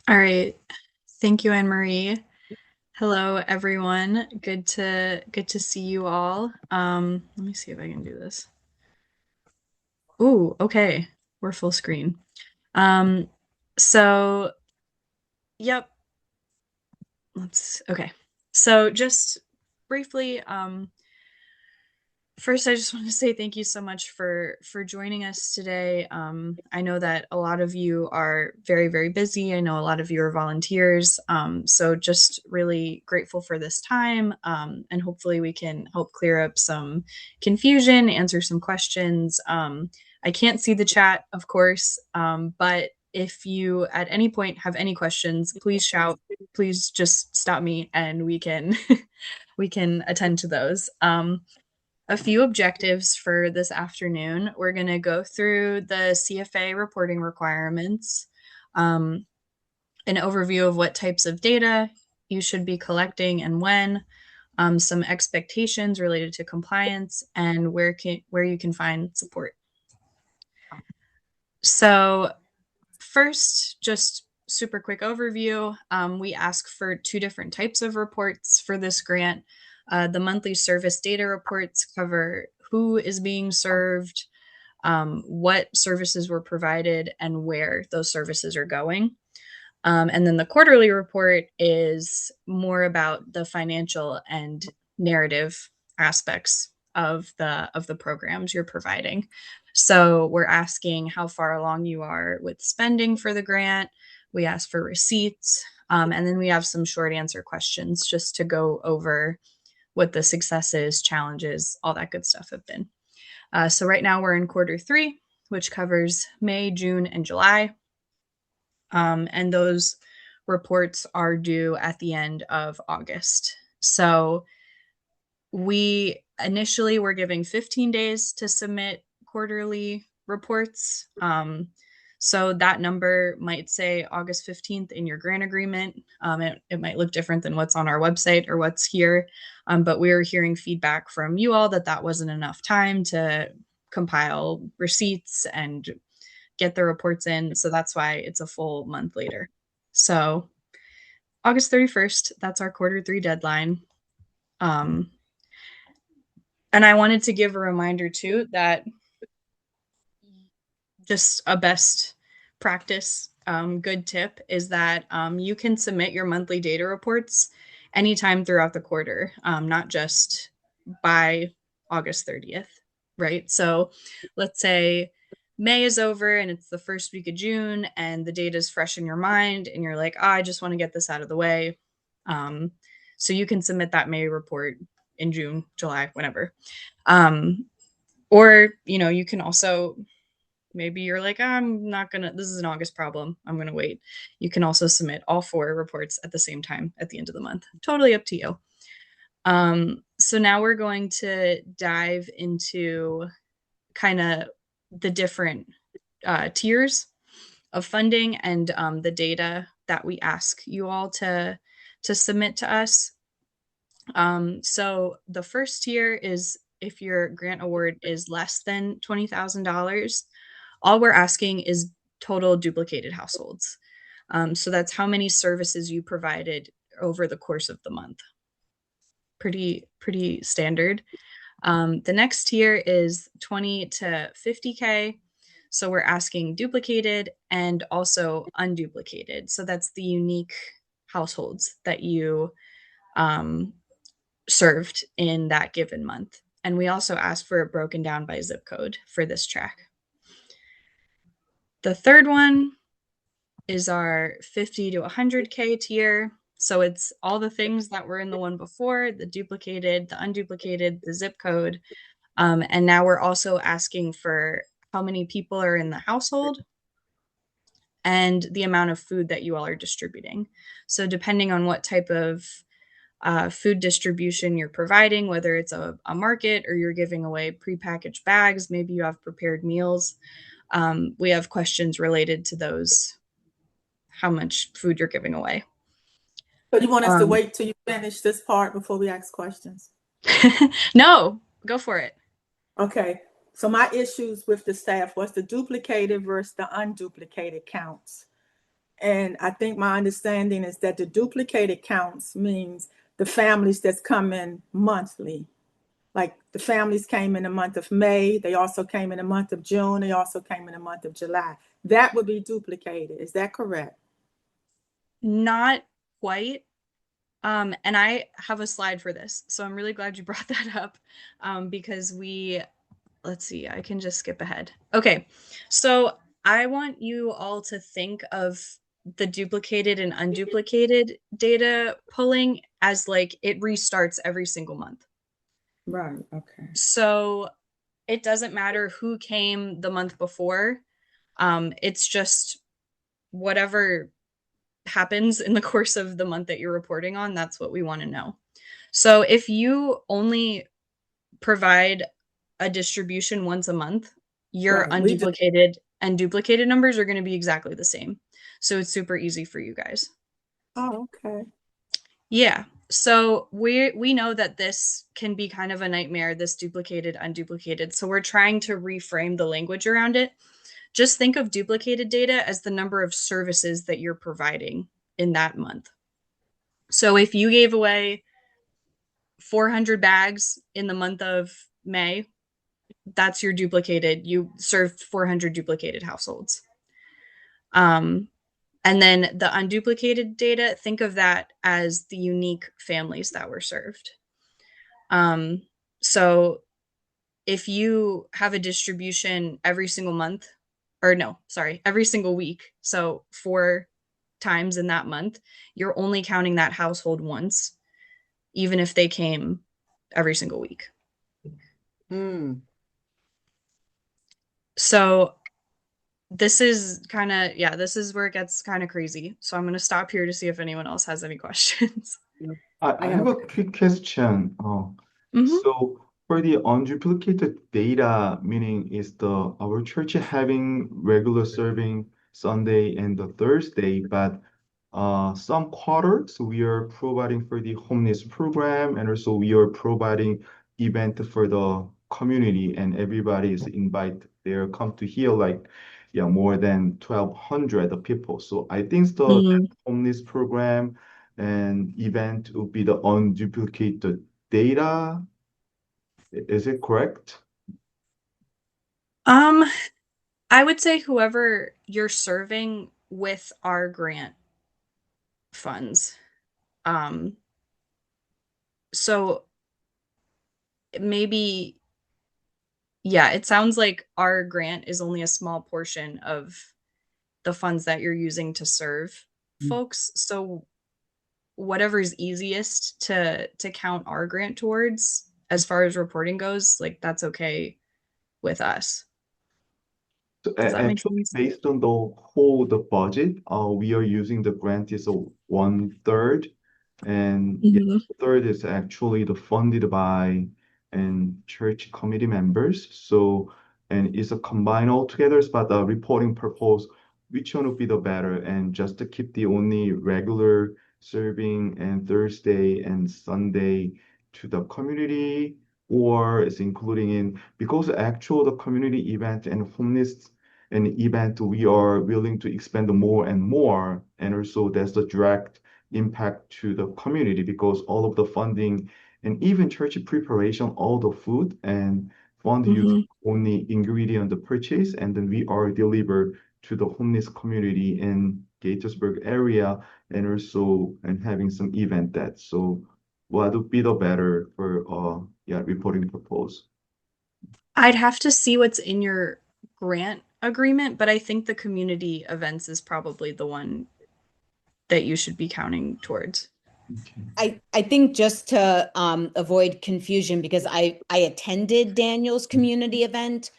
All right. Thank you, Anne Marie. Hello, everyone. Good to see you all. Let me see if I can do this. Ooh, okay. We're full screen. Um, so yep, let's okay. So just briefly, first, I just want to say thank you so much for joining us today. I know that a lot of you are very, very busy. I know a lot of you are volunteers. So just really grateful for this time. And hopefully we can help clear up some confusion, answer some questions. I can't see the chat, of course, but if you at any point have any questions, please shout. Please just stop me and we can we can attend to those. A few objectives for this afternoon. We're going to go through the CFA reporting requirements, um, an overview of what types of data you should be collecting and when, some expectations related to compliance, and where you can find support. So first, just super quick overview. We ask for two different types of reports for this grant. The monthly service data reports cover who is being served, what services were provided, and where those services are going. And then the quarterly report is more about the financial and narrative aspects of the programs you're providing. So we're asking how far along you are with spending for the grant. We ask for receipts, and then we have some short answer questions just to go over what the successes, challenges, all that good stuff have been. So right now we're in quarter three, which covers May, June, and July. And those reports are due at the end of August. So we initially were giving 15 days to submit quarterly reports. So that number might say August 15th in your grant agreement. It might look different than what's on our website or what's here. But we were hearing feedback from you all that that wasn't enough time to compile receipts and get the reports in. So that's why it's a full month later. So August 31st, that's our quarter three deadline. Um, and I wanted to give a reminder too that just a best practice good tip is that you can submit your monthly data reports anytime throughout the quarter, not just by August 30th, right? So let's say May is over and it's the first week of June and the data is fresh in your mind and you're like, oh, I just want to get this out of the way. So you can submit that May report in June, July, whenever. Or, you can also maybe you're like, I'm not gonna, this is an August problem, I'm gonna wait. You can also submit all four reports at the same time at the end of the month. Totally up to you. So now we're going to dive into kind of the different tiers of funding and the data that we ask you all to submit to us. So the first tier is if your grant award is less than $20,000, all we're asking is total duplicated households. So that's how many services you provided over the course of the month. Pretty standard. The next tier is 20 to 50K. So we're asking duplicated and also unduplicated. So that's the unique households that you served in that given month. And we also ask for it broken down by zip code for this track. The third one is our 50 to 100K tier. So it's all the things that were in the one before, the duplicated, the unduplicated, the zip code. And now we're also asking for how many people are in the household and the amount of food that you all are distributing. So depending on what type of food distribution you're providing, whether it's a market or you're giving away prepackaged bags, maybe you have prepared meals. We have questions related to those, how much food you're giving away. So you want us to wait till you finish this part before we ask questions? No, go for it. Okay. So my issues with the staff was the duplicated versus the unduplicated counts. And I think my understanding is that the duplicated counts means the families that's come in monthly. Like the families came in the month of May, they also came in the month of June, they also came in the month of July. That would be duplicated. Is that correct? Not quite. And I have a slide for this, so I'm really glad you brought that up, because let's see, I can just skip ahead. Okay, so I want you all to think of the duplicated and unduplicated data pulling as like it restarts every single month. Right. Okay. So it doesn't matter who came the month before. It's just whatever happens in the course of the month that you're reporting on, that's what we want to know. So if you only provide a distribution once a month, your Right. We just unduplicated and duplicated numbers are going to be exactly the same. So it's super easy for you guys. Oh, okay. Yeah. So we know that this can be kind of a nightmare, this duplicated, unduplicated. So we're trying to reframe the language around it. Just think of duplicated data as the number of services that you're providing in that month. So if you gave away 400 bags in the month of May, that's your duplicated. You served 400 duplicated households. Um, and then the unduplicated data, think of that as the unique families that were served. Um, so if you have a distribution every single month, or no, sorry, every single week, so 4 times in that month, you're only counting that household once, even if they came every single week. Mm. So this is kind of, yeah, this is where it gets kind of crazy. So I'm going to stop here to see if anyone else has any questions. I I have have a a quick question. Hmm. So for the unduplicated data, meaning is our church having regular serving Sunday and the Thursday, but some quarters we are providing for the homeless program, and also we are providing event for the community, and everybody is invited there, come to here like yeah more than 1,200 people. So I think the Mm. homeless program and event would be the unduplicated data. Is it correct? Um, I would say whoever you're serving with our grant funds. Um, so maybe, yeah, it sounds like our grant is only a small portion of the funds that you're using to serve folks. So whatever's easiest to count our grant towards as far as reporting goes, like that's okay with us. So Does that make actually, sense? based on the budget, we are using the grant is a 1/3, and yeah, Hmm. third is actually the funded by and church committee members. So and it's a combine all together, but the reporting purpose, which one would be the better? And just to keep the only regular serving and Thursday and Sunday to the community, or is including in because actual the community event and homeless an event we are willing to expand more and more. And also there's the direct impact to the community because all of the funding and even church preparation, all the food and fund using Hmm. only ingredient the purchase, and then we are delivered to the homeless community in Gaithersburg area and also and having some event that. So what would be the better for yeah reporting purpose? I'd have to see what's in your grant agreement, but I think the community events is probably the one that you should be counting towards. Okay. I think just to avoid confusion, because I attended Daniel's community event.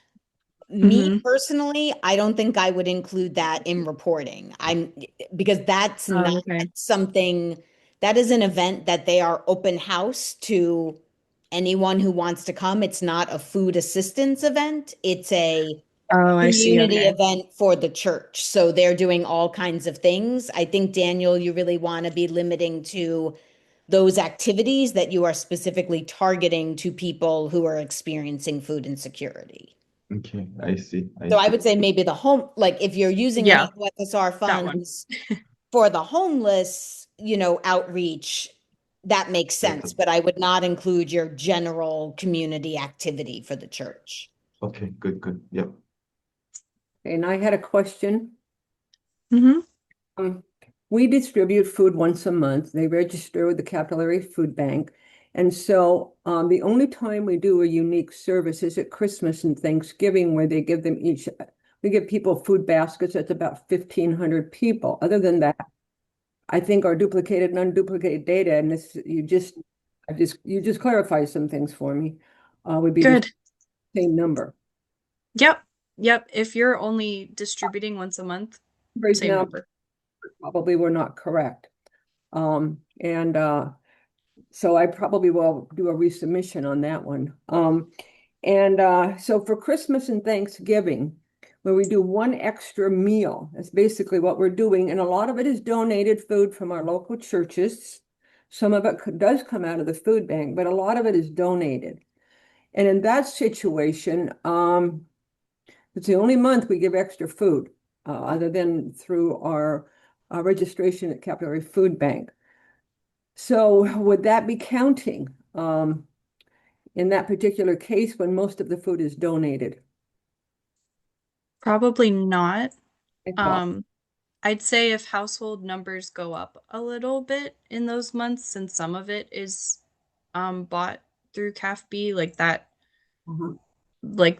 Me Hmm. personally, I don't think I would include that in reporting. Because that's not Oh, okay. something that is an event that they are open house to anyone who wants to come. It's not a food assistance event. It's a Oh, I see. community Okay. event for the church. So they're doing all kinds of things. I think, Daniel, you really want to be limiting to those activities that you are specifically targeting to people who are experiencing food insecurity. Okay, I see. I So I see. would say maybe the home, like if you're using any Yeah, OFSR that one. funds for the homeless, outreach, that makes Better. sense, but I would not include your general community activity for the church. Okay, good, good. Yep. And I had a question. Hmm. Um, we distribute food once a month. They register with the Capillary Food Bank. And so the only time we do a unique service is at Christmas and Thanksgiving, where they give them each, we give people food baskets. That's about 1,500 people. Other than that, I think our duplicated and unduplicated data, and this, you just clarified some things for me, would be the Good. same number. Yep. Yep. If you're only distributing once a month, Right same now, number. probably were not correct. And so I probably will do a resubmission on that one. So for Christmas and Thanksgiving, where we do one extra meal, that's basically what we're doing. And a lot of it is donated food from our local churches. Some of it does come out of the food bank, but a lot of it is donated. And in that situation, it's the only month we give extra food, other than through our registration at Capillary Food Bank. So would that be counting in that particular case when most of the food is donated? Probably not. I thought. Um, I'd say if household numbers go up a little bit in those months, since some of it is bought through CAFB, Mhm. like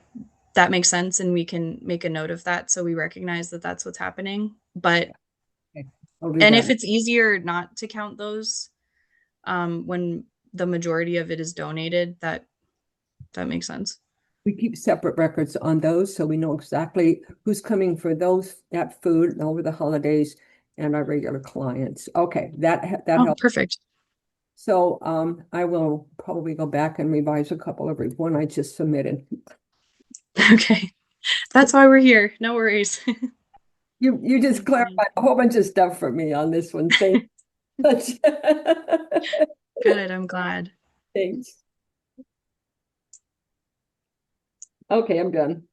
that makes sense, and we can make a note of that so we recognize that that's what's happening. But Okay, I'll do and if that. it's easier not to count those when the majority of it is donated, that makes sense. We keep separate records on those so we know exactly who's coming for that food over the holidays and our regular clients. Okay, that Oh, helps. perfect. So I will probably go back and revise a couple of one I just submitted. Okay. That's why we're here. No worries. You just Thank you. clarified a whole bunch of stuff for me on this one. Thank you much. Good, I'm glad. Thanks. Okay, I'm done.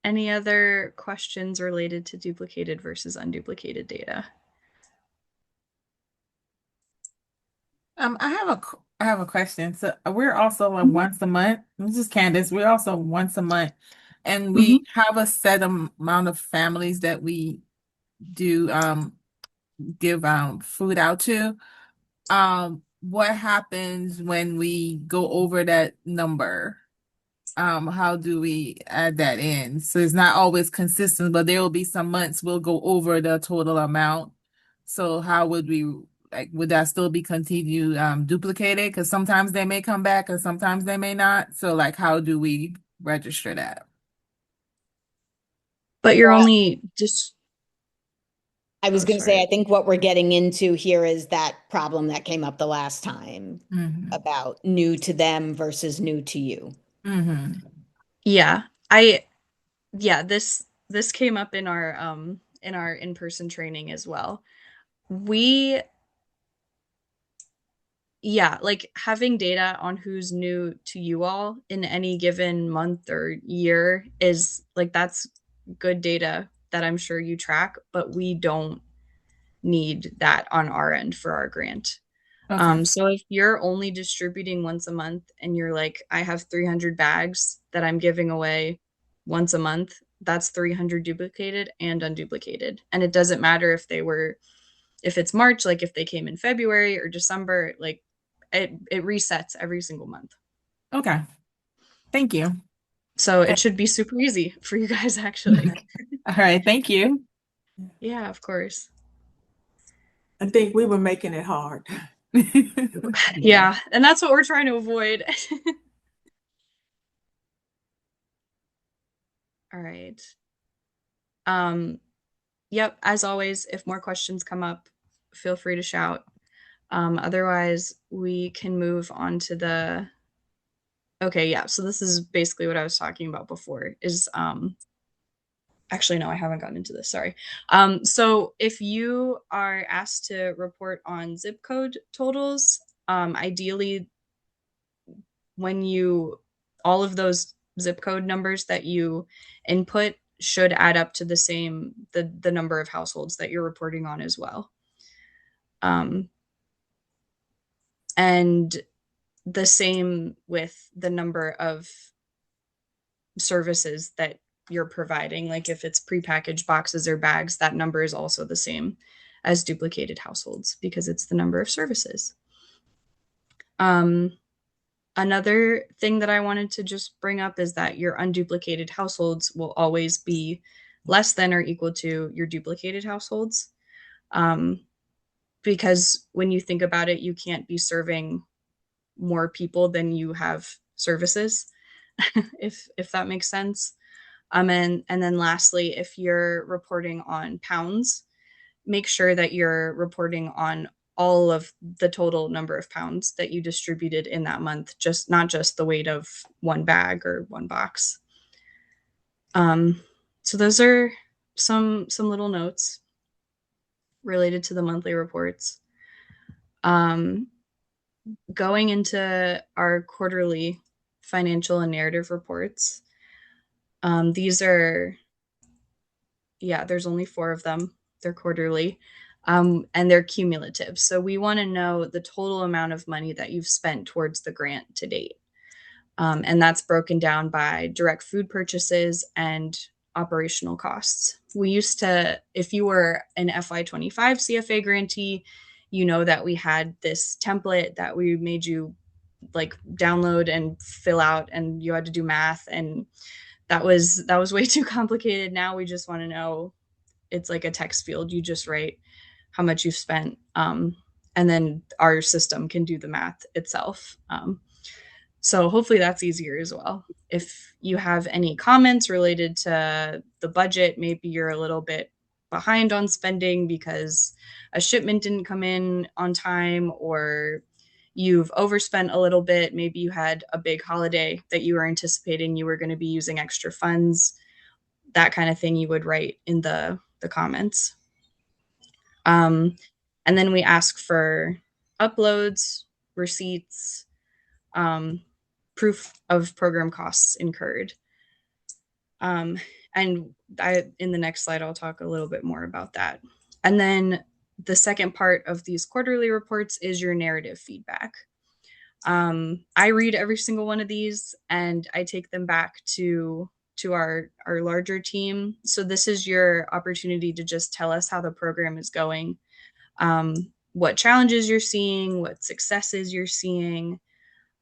Any other questions related to duplicated versus unduplicated data? I have a question. So we're also a Mhm. once a month. This is Candace. We're also once a month, and we Mhm. have a set amount of families that we do give food out to. What happens when we go over that number? How do we add that in? So it's not always consistent, but there will be some months we'll go over the total amount. So how would we would that still be continued duplicated? Because sometimes they may come back and sometimes they may not. So how do we register that? But you're only just, I was oh, going to say, I sorry. think what we're getting into here is that problem that came up the last time Mm-hmm. about new to them versus new to you. Mm-hmm. Yeah. Yeah, this came up in our in-person training as well. We Yeah, like having data on who's new to you all in any given month or year is like that's good data that I'm sure you track, but we don't need that on our end for our grant. Okay. So if you're only distributing once a month and you're like, I have 300 bags that I'm giving away once a month, that's 300 duplicated and unduplicated. And it doesn't matter if it's March, like if they came in February or December, like it resets every single month. Okay. Thank you. So it should be super easy for you guys actually. All right. Thank you. Yeah, of course. I think we were making it hard. Yeah, and that's what we're trying to avoid. All right. Um, yep, as always, if more questions come up, feel free to shout. Otherwise, we can move on to the okay, yeah. So this is basically what I was talking about before is actually no, I haven't gotten into this, sorry. So if you are asked to report on zip code totals, ideally when you all of those zip code numbers that you input should add up to the number of households that you're reporting on as well. And the same with the number of services that you're providing. Like if it's prepackaged boxes or bags, that number is also the same as duplicated households because it's the number of services. Another thing that I wanted to just bring up is that your unduplicated households will always be less than or equal to your duplicated households. Because when you think about it, you can't be serving more people than you have services, if that makes sense. And then lastly, if you're reporting on pounds, make sure that you're reporting on all of the total number of pounds that you distributed in that month, just not just the weight of one bag or one box. So those are some little notes related to the monthly reports. Going into our quarterly financial and narrative reports, these are, there's only 4 of them. They're quarterly, and they're cumulative. So we want to know the total amount of money that you've spent towards the grant to date. And that's broken down by direct food purchases and operational costs. We used to, if you were an FY25 CFA grantee, you know that we had this template that we made you like download and fill out, and you had to do math, and that was way too complicated. Now we just want to know, it's like a text field. You just write how much you've spent, and then our system can do the math itself. So hopefully that's easier as well. If you have any comments related to the budget, maybe you're a little bit behind on spending because a shipment didn't come in on time, or you've overspent a little bit. Maybe you had a big holiday that you were anticipating you were going to be using extra funds, that kind of thing you would write in the comments. And then we ask for uploads, receipts, proof of program costs incurred. And in the next slide, I'll talk a little bit more about that. And then the second part of these quarterly reports is your narrative feedback. I read every single one of these and I take them back to our larger team. So this is your opportunity to just tell us how the program is going, what challenges you're seeing, what successes you're seeing.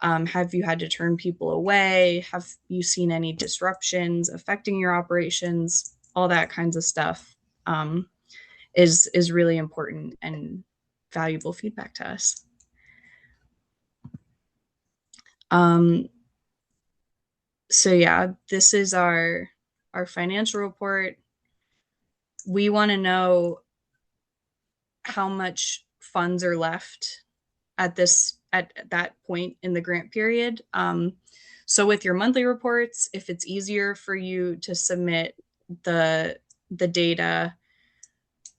Have you had to turn people away? Have you seen any disruptions affecting your operations? All that kinds of stuff is really important and valuable feedback to us. So yeah, this is our financial report. We want to know how much funds are left at that point in the grant period. So with your monthly reports, if it's easier for you to submit the data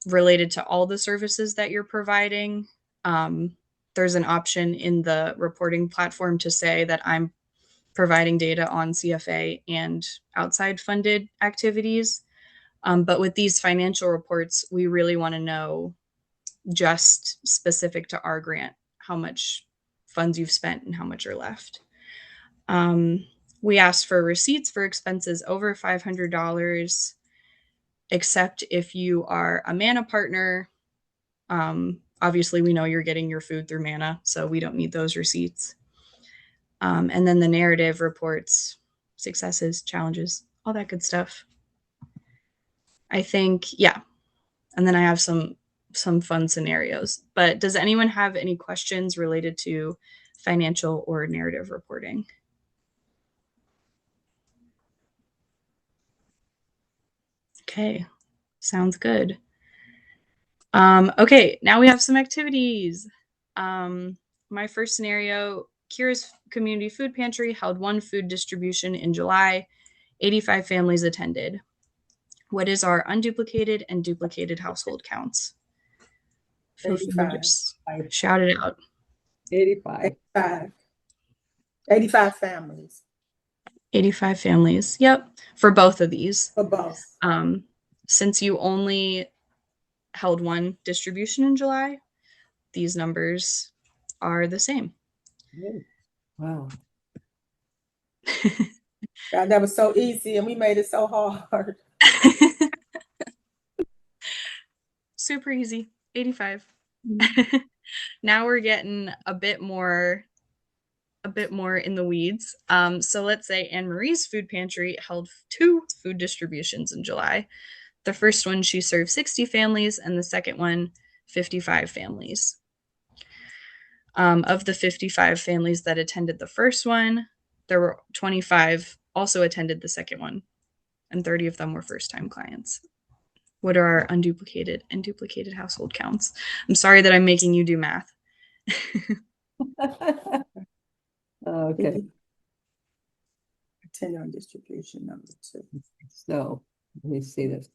related to all the services that you're providing, there's an option in the reporting platform to say that I'm providing data on CFA and outside funded activities. But with these financial reports, we really want to know just specific to our grant, how much funds you've spent and how much are left. We ask for receipts for expenses over $500, except if you are a Manna partner. Obviously, we know you're getting your food through Manna, so we don't need those receipts. And then the narrative reports, successes, challenges, all that good stuff. I think, yeah. And then I have some fun scenarios. But does anyone have any questions related to financial or narrative reporting? Okay, sounds good. Okay, now we have some activities. My first scenario, Kira's Community Food Pantry held one food distribution in July. 85 families attended. What is our unduplicated and duplicated household counts? Feel free to just shout it out. 85. 85 families. 85 families. Yep. For both of these. For both. Since you only held one distribution in July, these numbers are the same. Wow. God, that was so easy and we made it so hard. Super easy. 85. Now we're getting a bit more in the weeds. So let's say Anne Marie's food pantry held 2 food distributions in July. The first one, she served 60 families, and the second one, 55 families. Of the 55 families that attended the first one, there were 25 also attended the second one, and 30 of them were first-time clients. What are our unduplicated and duplicated household counts? I'm sorry that I'm making you do math. Okay, Continue on distribution number 2. so let me see this.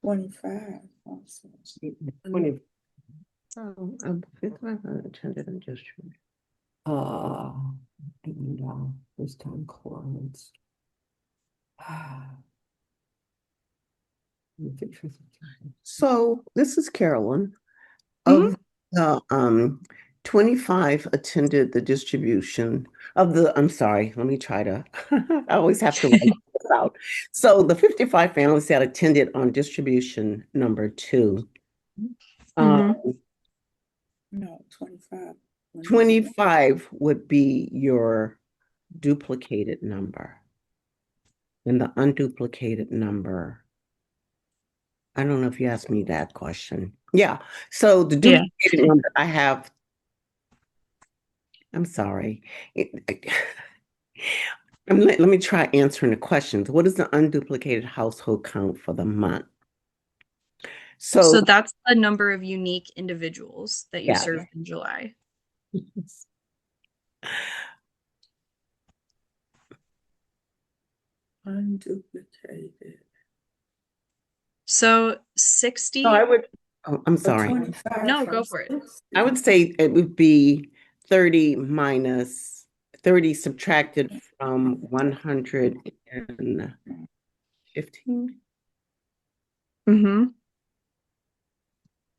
25. Also. 20. Attended and distributed. This time clients. So this is Carolyn. Of the 25 attended the distribution of the, I'm sorry, let me try to, I always have to write this out. So the 55 families that attended on distribution number 2. No, 25. 25 would be your duplicated number. And the unduplicated number, I don't know if you asked me that question. Yeah, so the duplicated number I have, I'm sorry. Let me try answering the questions. What is the unduplicated household count for the month? So that's the number of unique individuals that you Yeah. served in July. Unduplicated. So 60. So I would, I'm sorry. 25 No, go for it. I would say it would be 30 minus 30 subtracted from 115.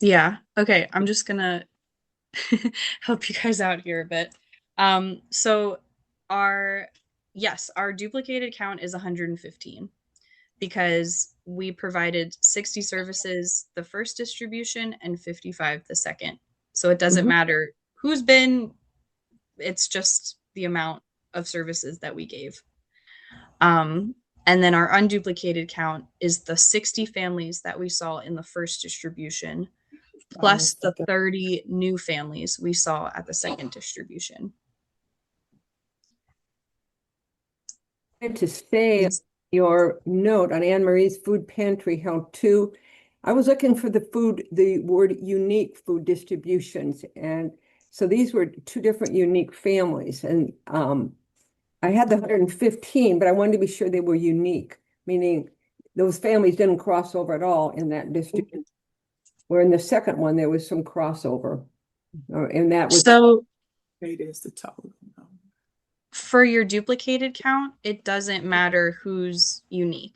Yeah. Okay. I'm just gonna help you guys out here a bit. So our duplicated count is 115 because we provided 60 services the first distribution and 55 the second. So it doesn't matter who's been, it's just the amount of services that we gave. And then our unduplicated count is the 60 families that we saw in the first distribution, plus the 30 new families we saw at the second distribution. To say your note on Anne Marie's food pantry held 2. I was looking for the word unique food distributions. And so these were 2 different unique families. And I had the 115, but I wanted to be sure they were unique, meaning those families didn't cross over at all in that district. Where in the second one, there was some crossover. And that was So it is the total. for your duplicated count, it doesn't matter who's unique.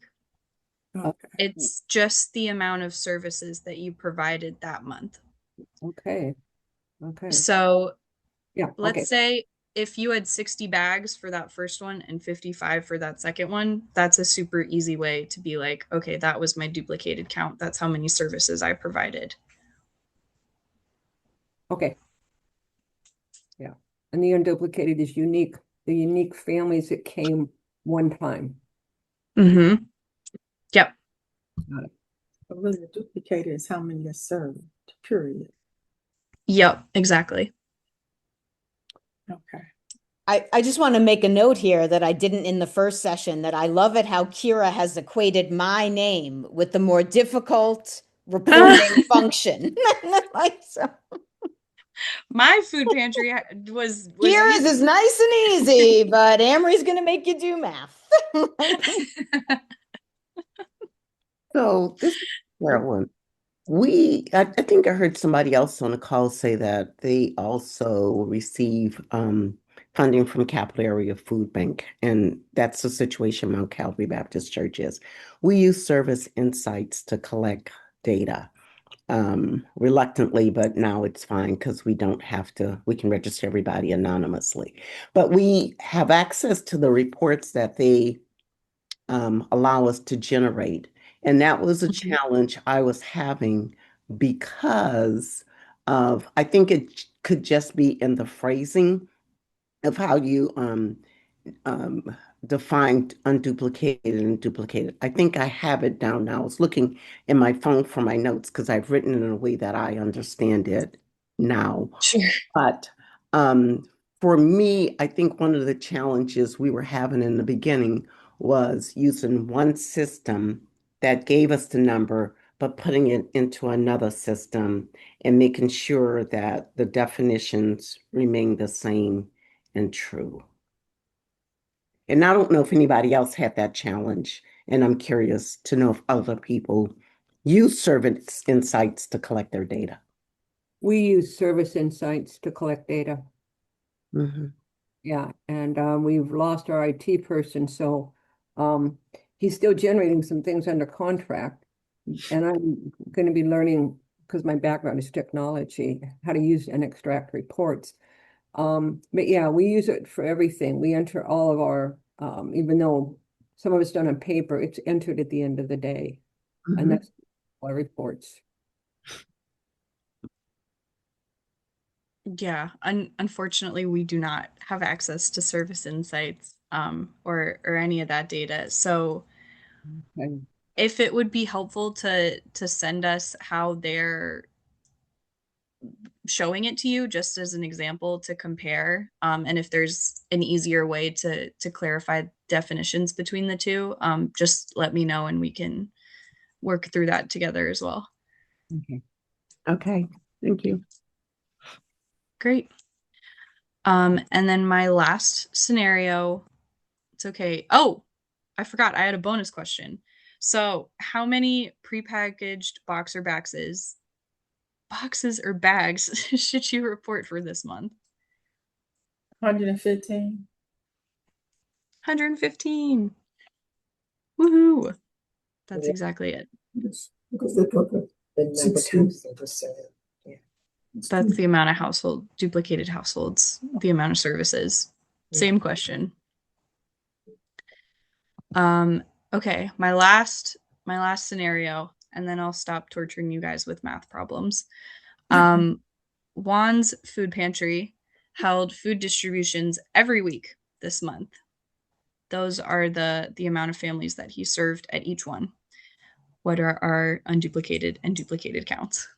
Okay. It's just the amount of services that you provided that month. okay. Okay. So Yeah. let's say if you had 60 bags for that first one and 55 for that second one, that's a super easy way to be like, okay, that was my duplicated count. That's how many services I provided. Okay. Yeah. And the unduplicated is unique. The unique families that came one time. Yep. But really, the duplicated is how many are served, period. Yep, exactly. Okay. I just want to make a note here that I didn't in the first session, that I love it how Kira has equated my name with the more difficult reporting function. My food pantry was Kira's easy. is nice and easy, but Amory's going to make you do math. So this is Carolyn. I think I heard somebody else on the call say that they also receive funding from Capital Area Food Bank, and that's the situation Mount Calvary Baptist Church is. We use Service Insights to collect data. Reluctantly, but now it's fine because we don't have to, we can register everybody anonymously. But we have access to the reports that they allow us to generate. And that was a challenge I was having because of, I think it could just be in the phrasing of how you um, defined unduplicated and duplicated. I think I have it down now. I was looking in my phone for my notes because I've written it in a way that I understand it now. Sure. But for me, I think one of the challenges we were having in the beginning was using one system that gave us the number, but putting it into another system and making sure that the definitions remain the same and true. And I don't know if anybody else had that challenge, and I'm curious to know if other people use Service Insights to collect their data. We use Service Insights to collect data. Mm-hmm. Yeah, and we've lost our IT person, so he's still generating some things under contract. And I'm going to be learning, because my background is technology, how to use and extract reports. But yeah, we use it for everything. We enter all of our, even though some of it's done on paper, it's entered at the end of the day. Mm-hmm. And that's our reports. Yeah, unfortunately, we do not have access to Service Insights or any of that data. So Okay. if it would be helpful to send us how they're showing it to you, just as an example to compare, and if there's an easier way to clarify definitions between the two, just let me know and we can work through that together as well. Okay. Okay, thank you. Great. And then my last scenario, it's okay. Oh, I forgot I had a bonus question. So how many prepackaged boxes or bags should you report for this month? 115. 115. Woohoo. That's exactly it. Because they put the number times the percent. Yeah. That's the amount of duplicated households, the amount of services. Same question. Okay, my last scenario, and then I'll stop torturing you guys with math problems. Juan's food pantry held food distributions every week this month. Those are the amount of families that he served at each one. What are our unduplicated and duplicated counts?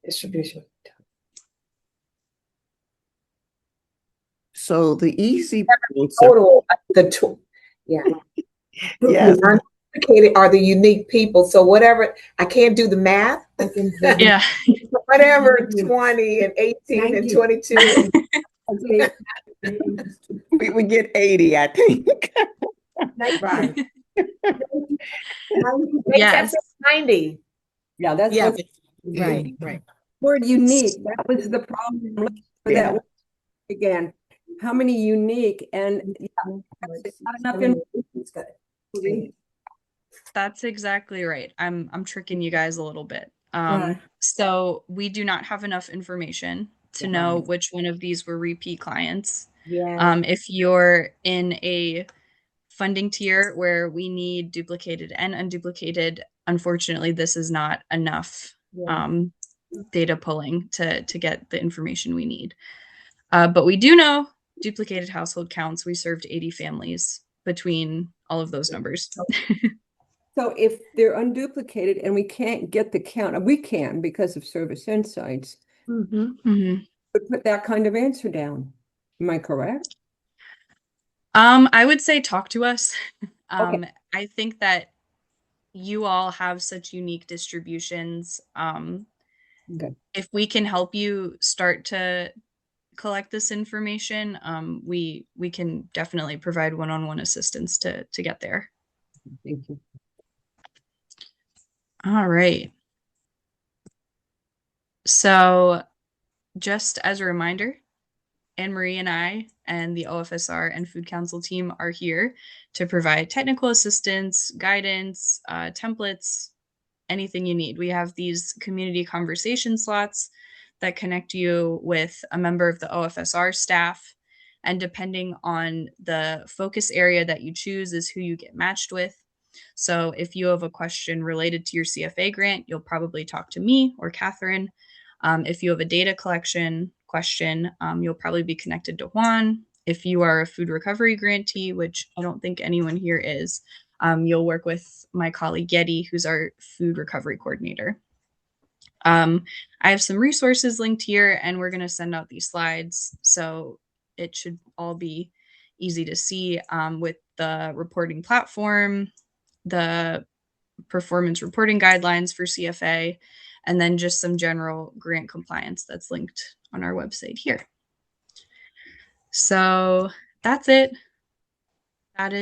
Distribution. So the easy answer, Total, yeah. yes, The unduplicated are the unique people. So whatever, I can't do the math. Yeah. Whatever 20 and 18 and 22. we would get 80, I think. Right. Yes. 90. Yeah, that's Yeah. right. Word unique. That was the problem. Yeah. That again, how many unique and not enough information. That's exactly right. I'm tricking you guys a little bit. Right. So we do not have enough information to know which one of these were repeat clients. Yeah. If you're in a funding tier where we need duplicated and unduplicated, unfortunately, this is not enough data pulling to get the information we need. But we do know duplicated household counts. We served 80 families between all of those numbers. So if they're unduplicated and we can't get the count, we can because of Service Insights, but put that kind of answer down. Am I correct? I would say talk to us. Okay. I think that you all have such unique distributions. Okay. If we can help you start to collect this information, we can definitely provide one-on-one assistance to get there. Thank you. All right. So just as a reminder, Anne Marie and I and the OFSR and Food Council team are here to provide technical assistance, guidance, templates, anything you need. We have these community conversation slots that connect you with a member of the OFSR staff. And depending on the focus area that you choose is who you get matched with. So if you have a question related to your CFA grant, you'll probably talk to me or Catherine. If you have a data collection question, you'll probably be connected to Juan. If you are a food recovery grantee, which I don't think anyone here is, you'll work with my colleague Yeti, who's our food recovery coordinator. I have some resources linked here, and we're going to send out these slides, so it should all be easy to see with the reporting platform, the performance reporting guidelines for CFA, and then just some general grant compliance that's linked on our website here. So that's it. That is